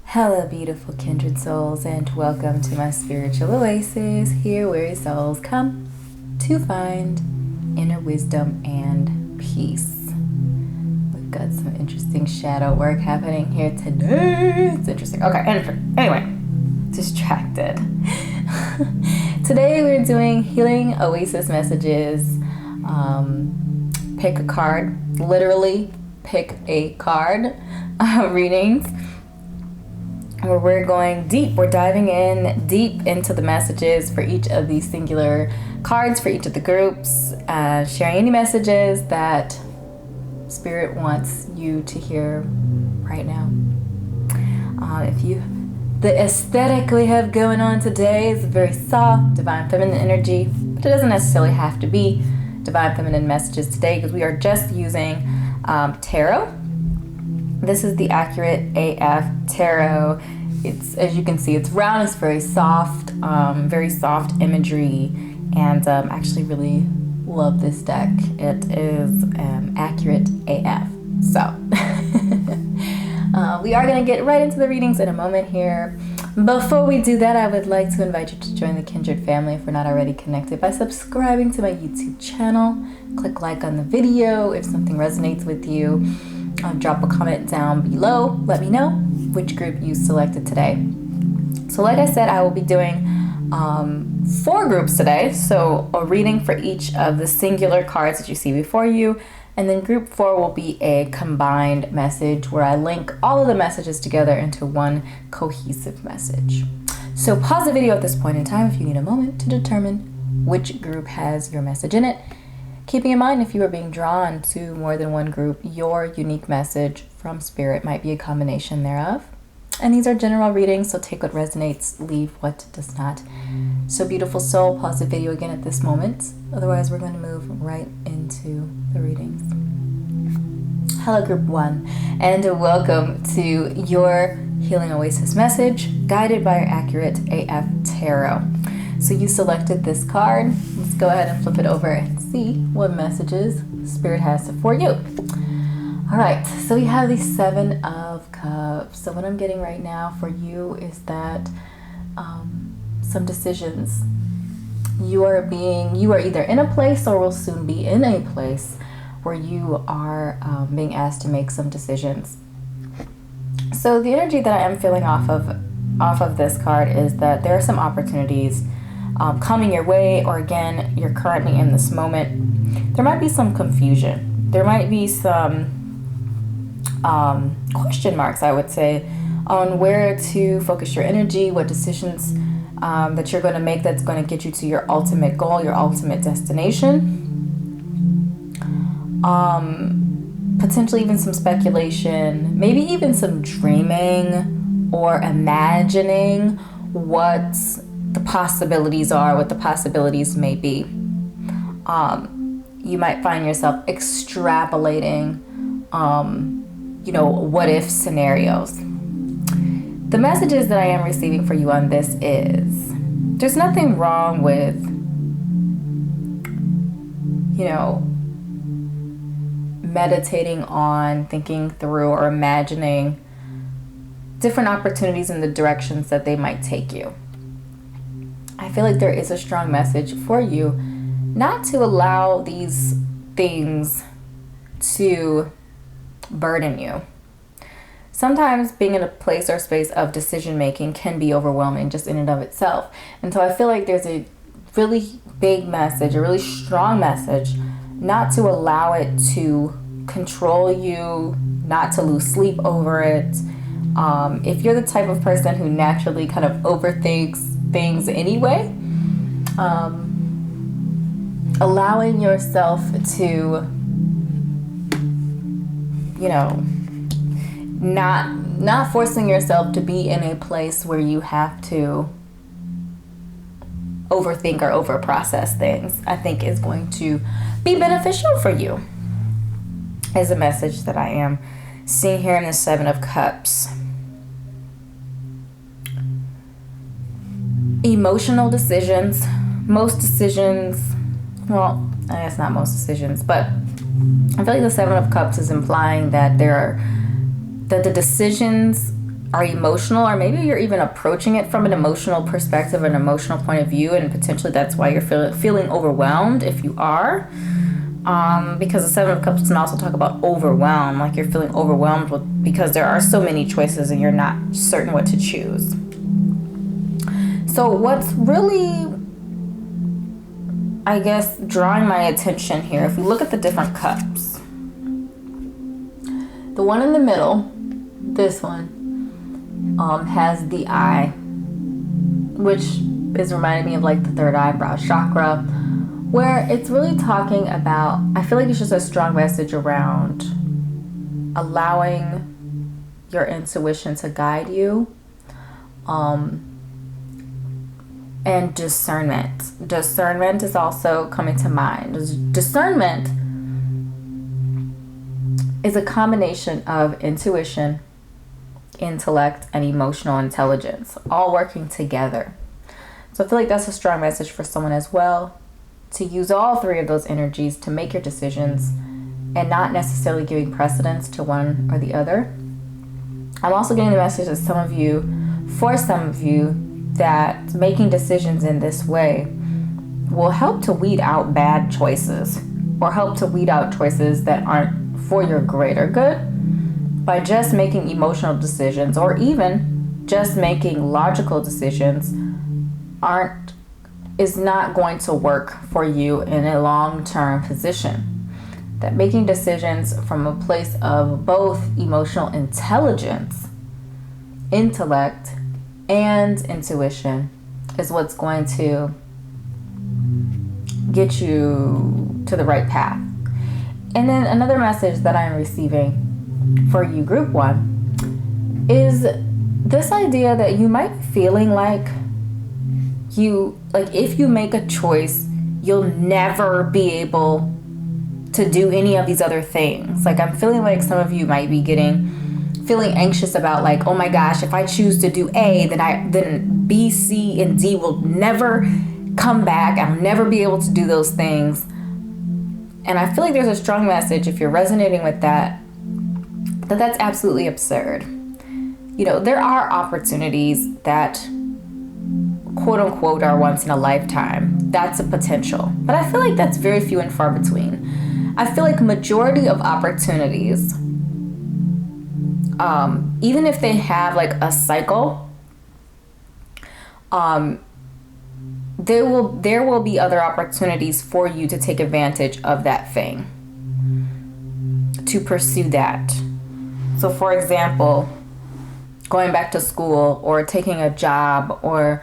Hello, beautiful kindred souls, and welcome to my spiritual oasis, here where souls come to find inner wisdom and peace. We've got some interesting shadow work happening here today. It's interesting. Okay, anyway, distracted. Today we're doing healing oasis messages. Pick a card, literally pick a card readings. Where we're going deep, we're diving in deep into the messages for each of these singular cards, for each of the groups, sharing any messages that Spirit wants you to hear right now. The aesthetic we have going on today is very soft, divine feminine energy, but it doesn't necessarily have to be divine feminine messages today because we are just using tarot. This is the Accurate AF Tarot. It's, as you can see, it's round, it's very soft imagery, and actually really love this deck. It is Accurate AF. So, we are going to get right into the readings in a moment here. Before we do that, I would like to invite you to join the Kindred family if we're not already connected by subscribing to my YouTube channel. Click like on the video if something resonates with you. Drop a comment down below. Let me know which group you selected today. So like I said, I will be doing 4 groups today. So a reading for each of the singular cards that you see before you. And then group 4 will be a combined message where I link all of the messages together into one cohesive message. So pause the video at this point in time if you need a moment to determine which group has your message in it. Keeping in mind, if you are being drawn to more than one group, your unique message from Spirit might be a combination thereof. And these are general readings, so take what resonates, leave what does not. So beautiful soul, pause the video again at this moment. Otherwise, we're going to move right into the readings. Hello, group 1, and welcome to your Healing Oasis message, guided by your Accurate AF Tarot. So you selected this card. Let's go ahead and flip it over and see what messages Spirit has for you. All right, so we have the 7 of Cups. So what I'm getting right now for you is that some decisions. You are either in a place or will soon be in a place where you are being asked to make some decisions. So the energy that I am feeling off of this card is that there are some opportunities coming your way, or again, you're currently in this moment. There might be some confusion. There might be some question marks, I would say, on where to focus your energy, what decisions that you're going to make that's going to get you to your ultimate goal, your ultimate destination. Potentially even some speculation, maybe even some dreaming or imagining what the possibilities are, what the possibilities may be. You might find yourself extrapolating, what if scenarios. The messages that I am receiving for you on this is, there's nothing wrong with, meditating on, thinking through, or imagining different opportunities in the directions that they might take you. I feel like there is a strong message for you not to allow these things to burden you. Sometimes being in a place or space of decision making can be overwhelming just in and of itself. And so I feel like there's a really big message, a really strong message, not to allow it to control you, not to lose sleep over it. If you're the type of person who naturally kind of overthinks things anyway, allowing yourself to, not forcing yourself to be in a place where you have to overthink or overprocess things, I think is going to be beneficial for you, is a message that I am seeing here in the 7 of Cups. Emotional decisions, most decisions, well, I guess not most decisions, but I feel like the Seven of Cups is implying that that the decisions are emotional, or maybe you're even approaching it from an emotional perspective, an emotional point of view, and potentially that's why you're feeling overwhelmed if you are. Because the Seven of Cups can also talk about overwhelm, like you're feeling overwhelmed because there are so many choices and you're not certain what to choose. So what's really, I guess, drawing my attention here, if we look at the different cups, the one in the middle, this one, has the eye, which is reminding me of like the third eyebrow chakra, where it's really talking about, I feel like it's just a strong message around allowing your intuition to guide you, and discernment. Discernment is also coming to mind. Discernment is a combination of intuition, intellect, and emotional intelligence, all working together. So I feel like that's a strong message for someone as well, to use all three of those energies to make your decisions and not necessarily giving precedence to one or the other. I'm also getting the message that for some of you, that making decisions in this way will help to weed out bad choices, or help to weed out choices that aren't for your greater good, by just making emotional decisions, or even just making logical decisions is not going to work for you in a long-term position. That making decisions from a place of both emotional intelligence, intellect, and intuition is what's going to get you to the right path. And then another message that I'm receiving for you, group 1, is this idea that you might be feeling like if you make a choice, you'll never be able to do any of these other things. Like, I'm feeling like some of you might be feeling anxious about, like, oh my gosh, if I choose to do A, then B, C, and D will never come back. I'll never be able to do those things. And I feel like there's a strong message, if you're resonating with that's absolutely absurd. You know, there are opportunities that quote unquote are once in a lifetime. That's a potential. But I feel like that's very few and far between. I feel like majority of opportunities, even if they have like a cycle, there will be other opportunities for you to take advantage of that thing, to pursue that. So for example, going back to school, or taking a job, or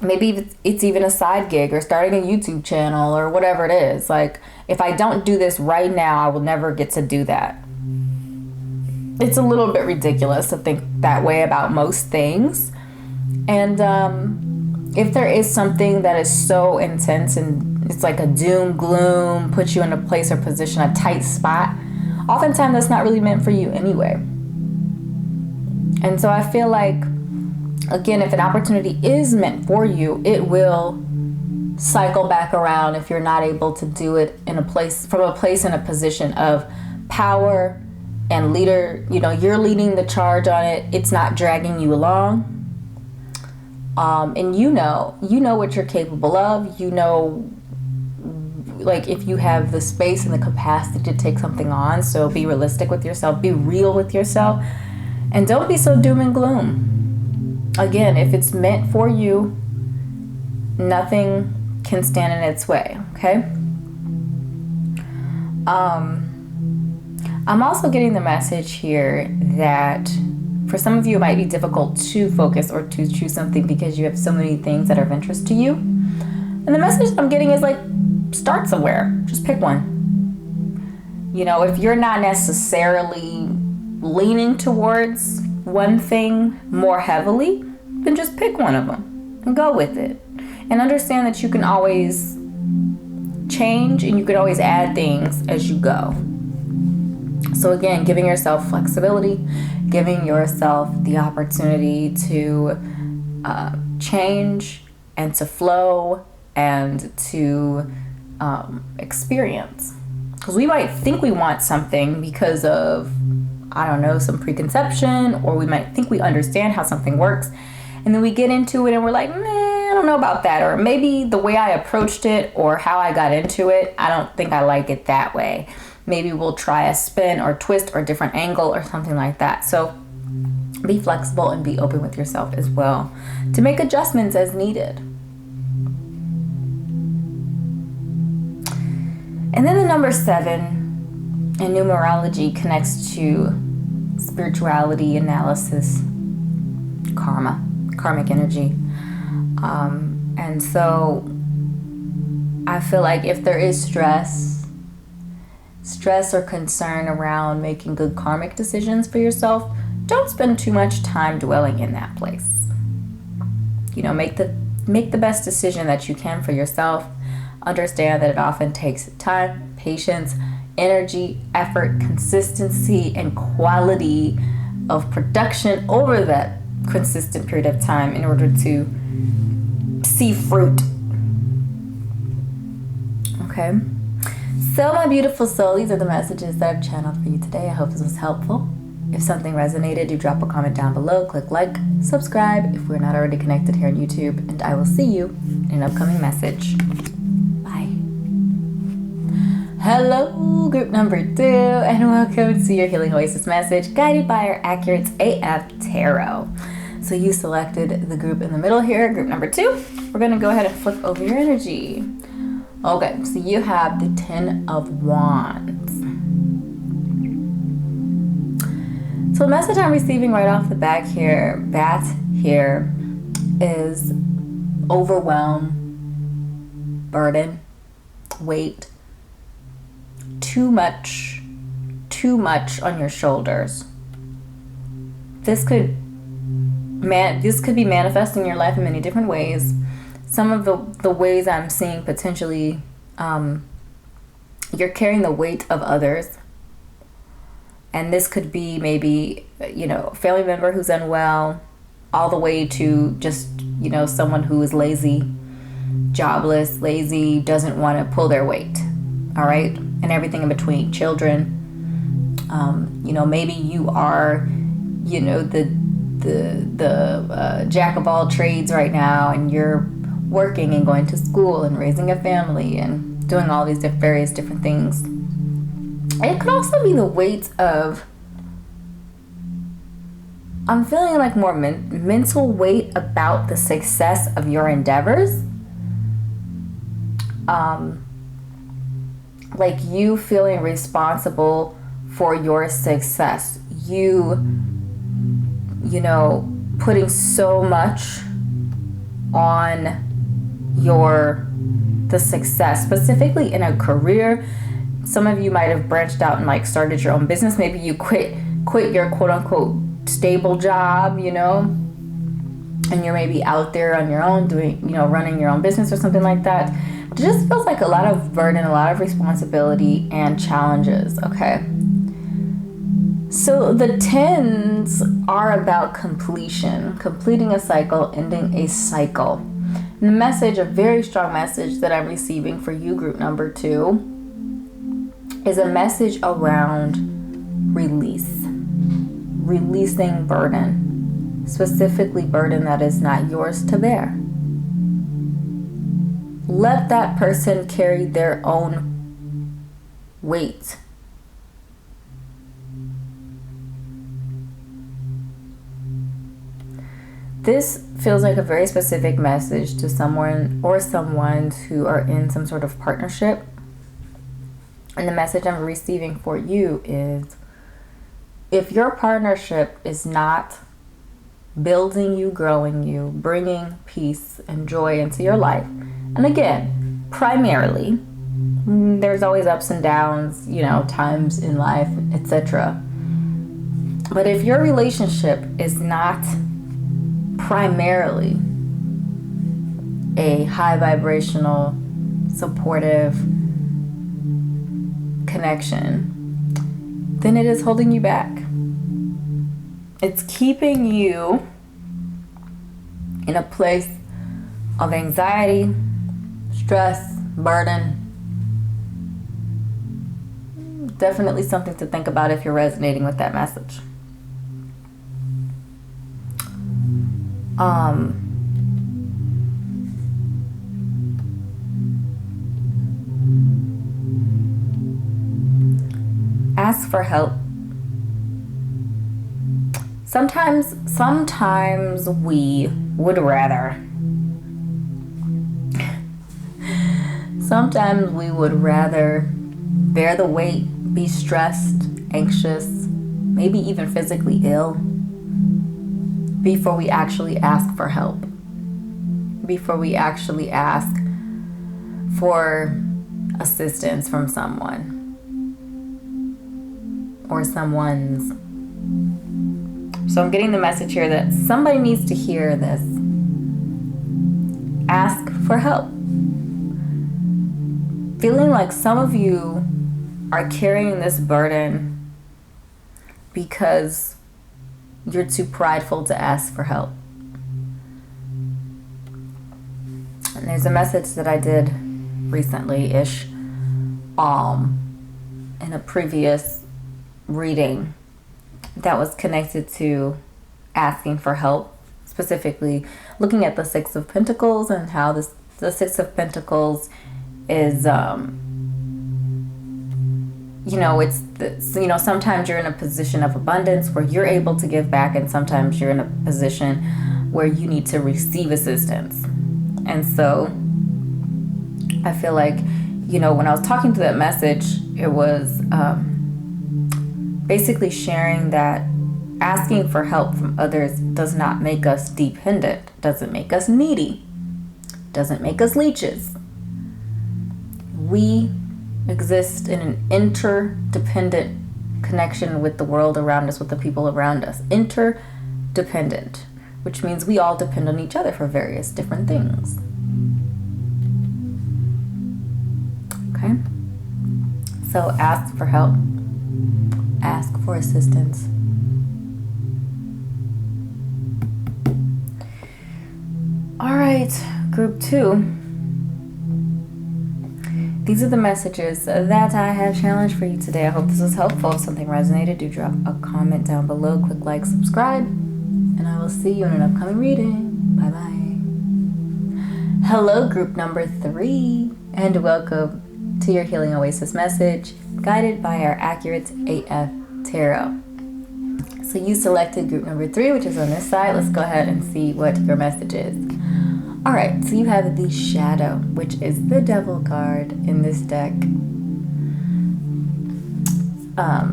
maybe it's even a side gig, or starting a YouTube channel, or whatever it is. Like, if I don't do this right now, I will never get to do that. It's a little bit ridiculous to think that way about most things. And if there is something that is so intense and it's like a doom, gloom, puts you in a place or position, a tight spot, oftentimes that's not really meant for you anyway. And so I feel like, again, if an opportunity is meant for you, it will cycle back around if you're not able to do it from a place in a position of power and leader. You know, you're leading the charge on it. It's not dragging you along. And you know what you're capable of. You know, like, if you have the space and the capacity to take something on. So be realistic with yourself, be real with yourself, and don't be so doom and gloom. Again, if it's meant for you, nothing can stand in its way, okay? I'm also getting the message here that for some of you, it might be difficult to focus or to choose something because you have so many things that are of interest to you. And the message I'm getting is, like, start somewhere. Just pick one. You know, if you're not necessarily leaning towards one thing more heavily, then just pick one of them and go with it. And understand that you can always change and you can always add things as you go. So again, giving yourself flexibility, giving yourself the opportunity to change and to flow and to experience. Because we might think we want something because of, I don't know, some preconception, or we might think we understand how something works. And then we get into it and we're like, nah, I don't know about that. Or maybe the way I approached it or how I got into it, I don't think I like it that way. Maybe we'll try a spin or twist or different angle or something like that. So be flexible and be open with yourself as well to make adjustments as needed. And then the number 7 in numerology connects to spirituality, analysis, karmic energy. And so I feel like if there is stress or concern around making good karmic decisions for yourself, don't spend too much time dwelling in that place. You know, make the best decision that you can for yourself. Understand that it often takes time, patience, energy, effort, consistency, and quality of production over that consistent period of time in order to see fruit. Okay? So my beautiful soul, these are the messages that I've channeled for you today. I hope this was helpful. If something resonated, do drop a comment down below, click like, subscribe if we're not already connected here on YouTube, and I will see you in an upcoming message. Bye. Hello, group number 2, and welcome to your Healing Oasis message, guided by our Accurate AF Tarot. So you selected the group in the middle here, group number 2. We're going to go ahead and flip over your energy. Okay, so you have the 10 of Wands. So the message I'm receiving right off the bat here is overwhelm, burden, weight, too much on your shoulders. This could be manifesting in your life in many different ways. Some of the ways I'm seeing potentially, you're carrying the weight of others. And this could be maybe, a family member who's unwell, all the way to just, someone who is lazy, jobless, lazy, doesn't want to pull their weight. All right. And everything in between. Children, maybe you are, the jack of all trades right now, and you're working and going to school and raising a family and doing all these various different things. It could also be the weight of, I'm feeling like more mental weight about the success of your endeavors. Like you feeling responsible for your success. You putting so much on the success, specifically in a career. Some of you might have branched out and started your own business. Maybe you quit your quote unquote stable job, and you're maybe out there on your own doing, running your own business or something like that. It just feels like a lot of burden, a lot of responsibility and challenges, okay? So the 10s are about completing a cycle, ending a cycle. And the message, a very strong message that I'm receiving for you, group number 2, is a message around releasing burden, specifically burden that is not yours to bear. Let that person carry their own weight. This feels like a very specific message to someone or someones who are in some sort of partnership. And the message I'm receiving for you is, if your partnership is not building you, growing you, bringing peace and joy into your life, and again, primarily, there's always ups and downs, times in life, etc. But if your relationship is not primarily a high vibrational, supportive connection, then it is holding you back. It's keeping you in a place of anxiety, stress, burden, definitely something to think about if you're resonating with that message. Ask for help. Sometimes we would rather. Sometimes we would rather bear the weight, be stressed, anxious, maybe even physically ill, before we actually ask for help. Before we actually ask for assistance from someone or someone's. So I'm getting the message here that somebody needs to hear this. Ask for help. Feeling like some of you are carrying this burden because you're too prideful to ask for help. And there's a message that I did recently-ish in a previous reading that was connected to asking for help, specifically looking at the Six of Pentacles and how the Six of Pentacles is, sometimes you're in a position of abundance where you're able to give back, and sometimes you're in a position where you need to receive assistance. And so I feel like, when I was talking to that message, it was basically sharing that asking for help from others does not make us dependent, doesn't make us needy, doesn't make us leeches. We exist in an interdependent connection with the world around us, with the people around us. Interdependent, which means we all depend on each other for various different things. Okay? So ask for help. Ask for assistance. All right, group 2. These are the messages that I have challenged for you today. I hope this was helpful. If something resonated, do drop a comment down below. Click like, subscribe, and I will see you in an upcoming reading. Bye-bye. Hello, group number 3, and welcome to your Healing Oasis message, guided by our Accurate AF Tarot. So you selected group number 3, which is on this side. Let's go ahead and see what your message is. All right, so you have the Shadow, which is the Devil card in this deck.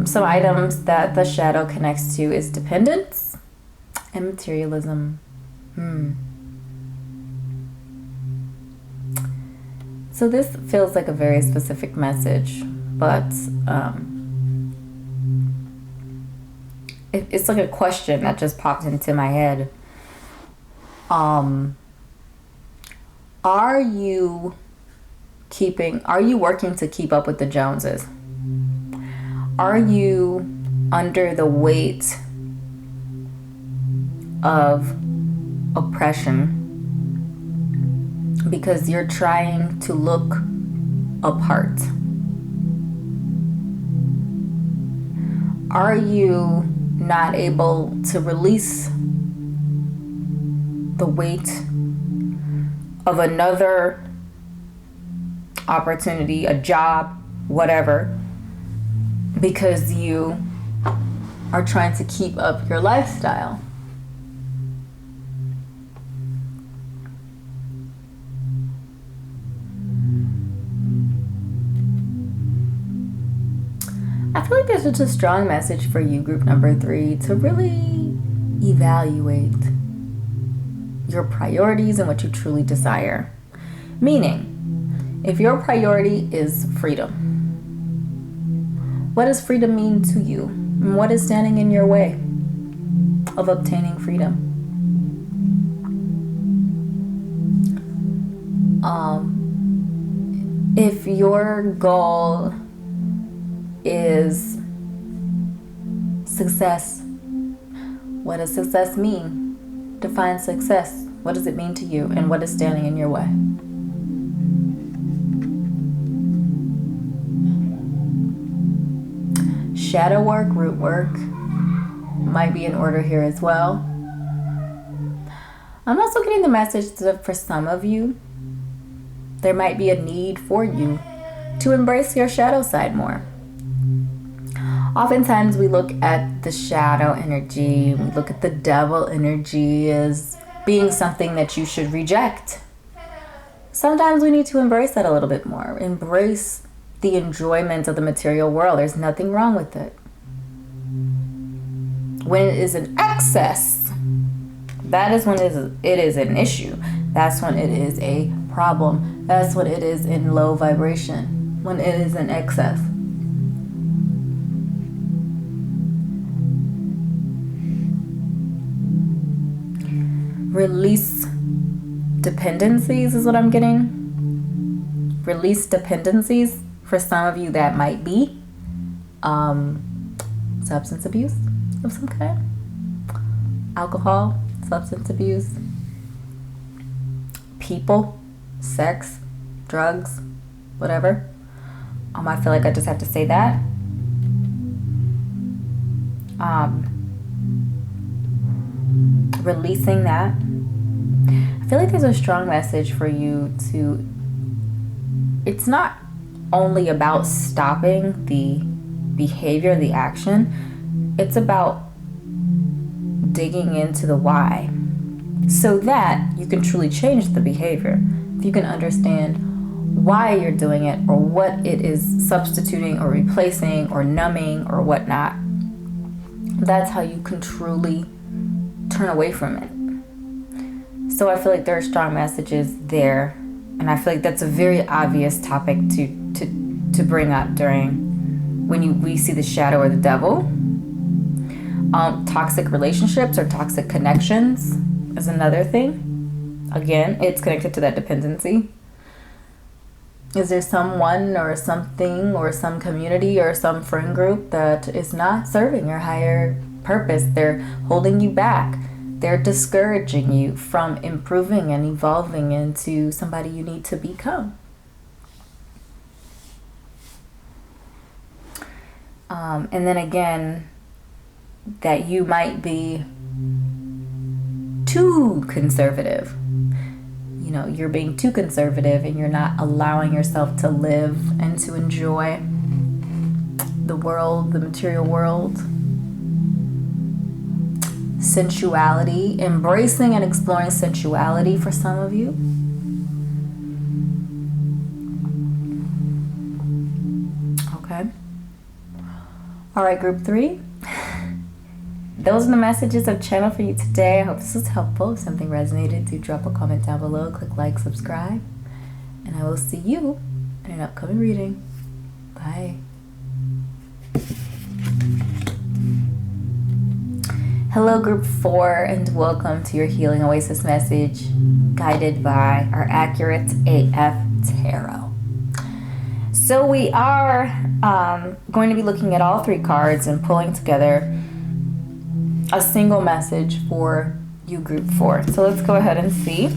Some items that the Shadow connects to is dependence and materialism. So this feels like a very specific message, but it's like a question that just popped into my head. Are you working to keep up with the Joneses? Are you under the weight of oppression because you're trying to look apart? Are you not able to release the weight of another opportunity, a job, whatever, because you are trying to keep up your lifestyle? I feel like this is a strong message for you, group number 3, to really evaluate your priorities and what you truly desire. Meaning, if your priority is freedom, what does freedom mean to you? And what is standing in your way of obtaining freedom? If your goal is success, what does success mean? Define success. What does it mean to you, and what is standing in your way? shadow work, root work might be in order here as well. I'm also getting the message that for some of you, there might be a need for you to embrace your shadow side more. Oftentimes we look at the shadow energy, we look at the devil energy as being something that you should reject. Sometimes we need to embrace that a little bit more. Embrace the enjoyment of the material world. There's nothing wrong with it. When it is in excess, that is when it is an issue. That's when it is a problem. That's when it is in low vibration. When it is in excess. Release dependencies is what I'm getting. Release dependencies for some of you that might be substance abuse of some kind. Alcohol, substance abuse, people, sex, drugs, whatever. I feel like I just have to say that. Releasing that. I feel like there's a strong message for you to, it's not only about stopping the behavior, the action, it's about digging into the why so that you can truly change the behavior. If you can understand why you're doing it or what it is substituting or replacing or numbing or whatnot, that's how you can truly turn away from it. So I feel like there are strong messages there, and I feel like that's a very obvious topic to bring up during when we see the shadow or the devil. Toxic relationships or toxic connections is another thing. Again, it's connected to that dependency. Is there someone or something or some community or some friend group that is not serving your higher purpose? They're holding you back. They're discouraging you from improving and evolving into somebody you need to become. And then again, that you might be too conservative. You know, you're being too conservative and you're not allowing yourself to live and to enjoy the world, the material world. Sensuality, embracing and exploring sensuality for some of you. Okay. All right, group 3. Those are the messages I've channeled for you today. I hope this was helpful. If something resonated, do drop a comment down below. Click like, subscribe. And I will see you in an upcoming reading. Bye. Hello, group 4, and welcome to your Healing Oasis message, guided by our Accurate AF Tarot. So we are going to be looking at all 3 cards and pulling together a single message for you, group 4. So let's go ahead and see.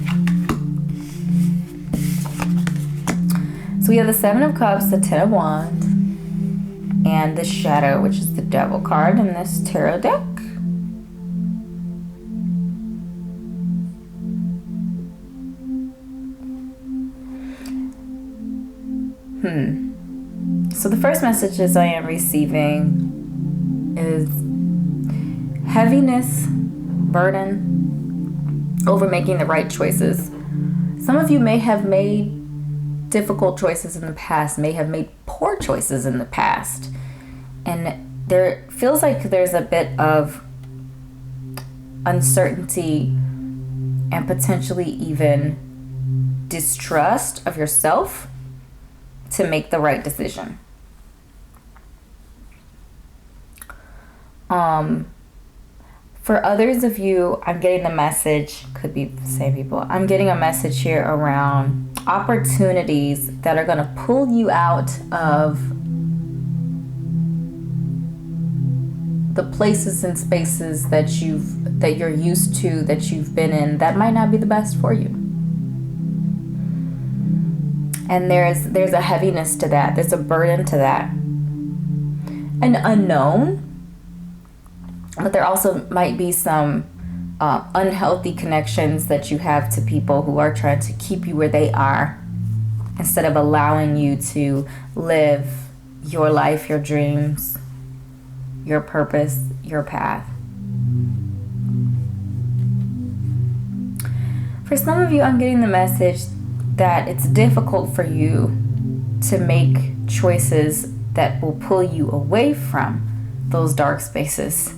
So we have the 7 of Cups, the 10 of Wands, and the Shadow, which is the Devil card in this tarot deck. So the first messages I am receiving is heaviness, burden over making the right choices. Some of you may have made difficult choices in the past, may have made poor choices in the past. And there feels like there's a bit of uncertainty and potentially even distrust of yourself to make the right decision. For others of you, I'm getting the message, could be the same people, I'm getting a message here around opportunities that are going to pull you out of the places and spaces that you're used to, that you've been in, that might not be the best for you. And there's a heaviness to that. There's a burden to that. an unknown, but there also might be some unhealthy connections that you have to people who are trying to keep you where they are instead of allowing you to live your life, your dreams, your purpose, your path. For some of you, I'm getting the message that it's difficult for you to make choices that will pull you away from those dark spaces.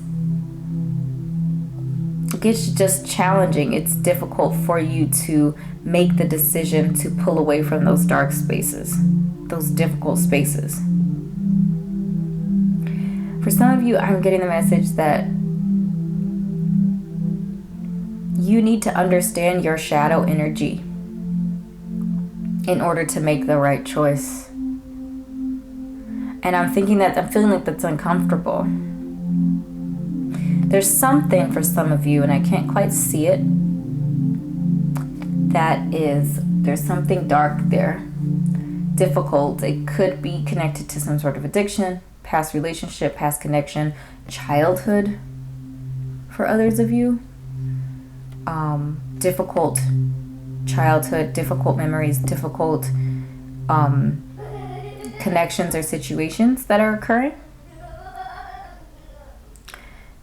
It's just challenging. It's difficult for you to make the decision to pull away from those dark spaces, those difficult spaces. For some of you, I'm getting the message that you need to understand your shadow energy in order to make the right choice. And I'm feeling like that's uncomfortable. There's something for some of you, and I can't quite see it, there's something dark there, difficult. It could be connected to some sort of addiction, past relationship, past connection, childhood for others of you. Difficult childhood, difficult memories, difficult connections or situations that are occurring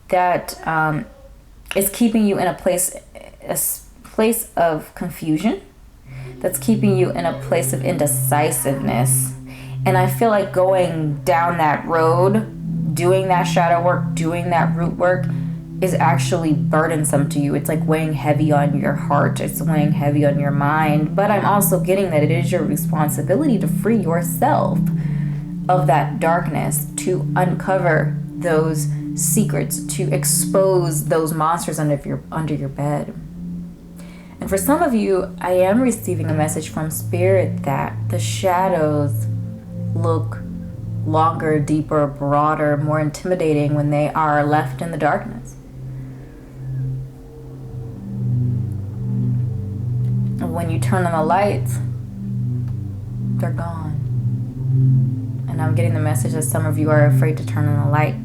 that is keeping you in a place of confusion, that's keeping you in a place of indecisiveness. And I feel like going down that road, doing that shadow work, doing that root work is actually burdensome to you. It's like weighing heavy on your heart. It's weighing heavy on your mind. But I'm also getting that it is your responsibility to free yourself of that darkness, to uncover those secrets, to expose those monsters under your bed. And for some of you, I am receiving a message from Spirit that the shadows look longer, deeper, broader, more intimidating when they are left in the darkness. And when you turn on the lights, they're gone. And I'm getting the message that some of you are afraid to turn on the light.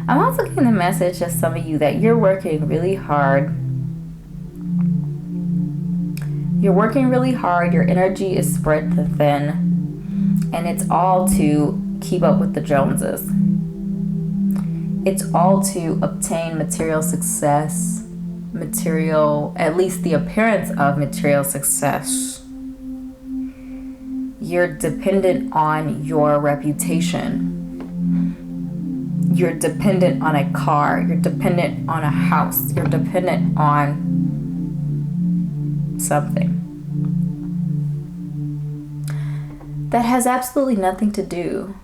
I'm also getting the message to some of you that you're working really hard. You're working really hard. Your energy is spread thin. And it's all to keep up with the Joneses. It's all to obtain material success, at least the appearance of material success. You're dependent on your reputation. You're dependent on a car. You're dependent on a house. You're dependent on something that has absolutely nothing to do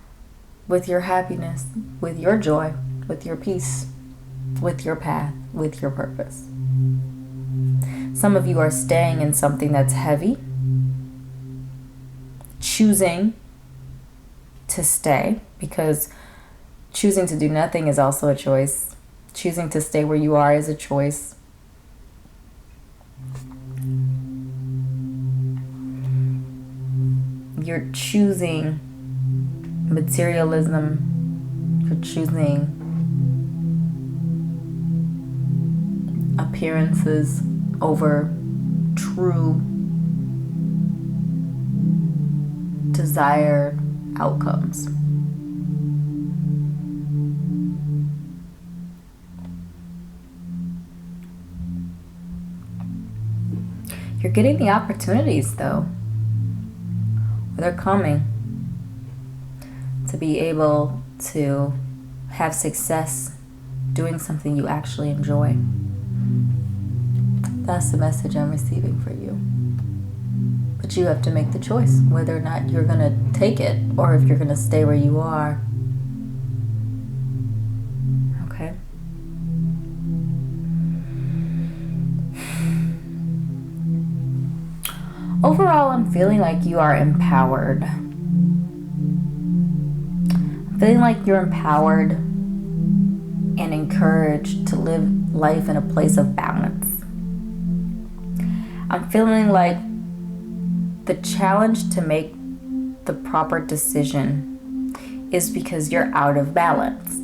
with your happiness, with your joy, with your peace, with your path, with your purpose. Some of you are staying in something that's heavy, choosing to stay, because choosing to do nothing is also a choice. Choosing to stay where you are is a choice. You're choosing materialism. You're choosing appearances over true desired outcomes. You're getting the opportunities, though. They're coming to be able to have success doing something you actually enjoy. That's the message I'm receiving for you. But you have to make the choice whether or not you're going to take it or if you're going to stay where you are. Okay? Overall, I'm feeling like you are empowered. I'm feeling like you're empowered and encouraged to live life in a place of balance. I'm feeling like the challenge to make the proper decision is because you're out of balance.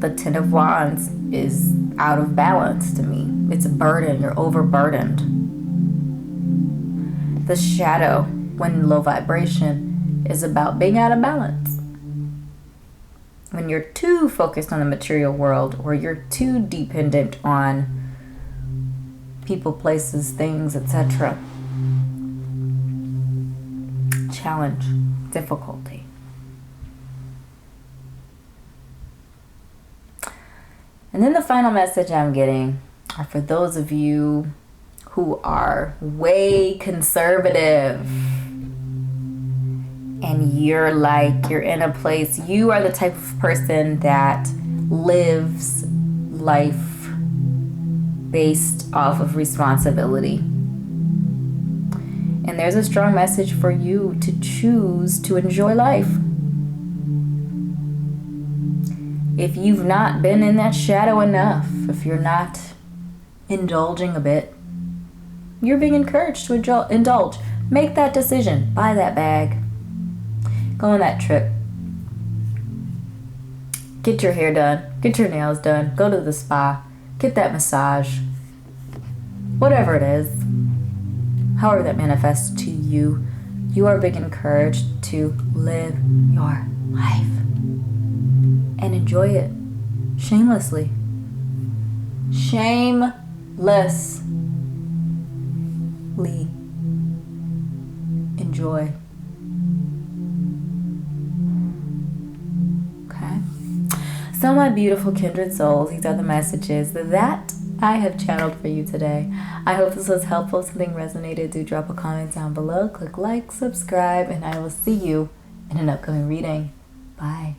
The Ten of Wands is out of balance to me. It's a burden. You're overburdened. The shadow, when low vibration, is about being out of balance. When you're too focused on the material world, or you're too dependent on people, places, things, etc. Challenge, difficulty. And then the final message I'm getting are for those of you who are way conservative and you're in a place, you are the type of person that lives life based off of responsibility. And there's a strong message for you to choose to enjoy life. If you've not been in that shadow enough, if you're not indulging a bit, you're being encouraged to indulge. Make that decision. Buy that bag. Go on that trip. Get your hair done. Get your nails done. Go to the spa. Get that massage. Whatever it is. However that manifests to you, you are being encouraged to live your life. And enjoy it. Shamelessly. Shamelessly. Enjoy. Okay. So my beautiful kindred souls, these are the messages that I have channeled for you today. I hope this was helpful. If something resonated, do drop a comment down below. Click like, subscribe, and I will see you in an upcoming reading. Bye.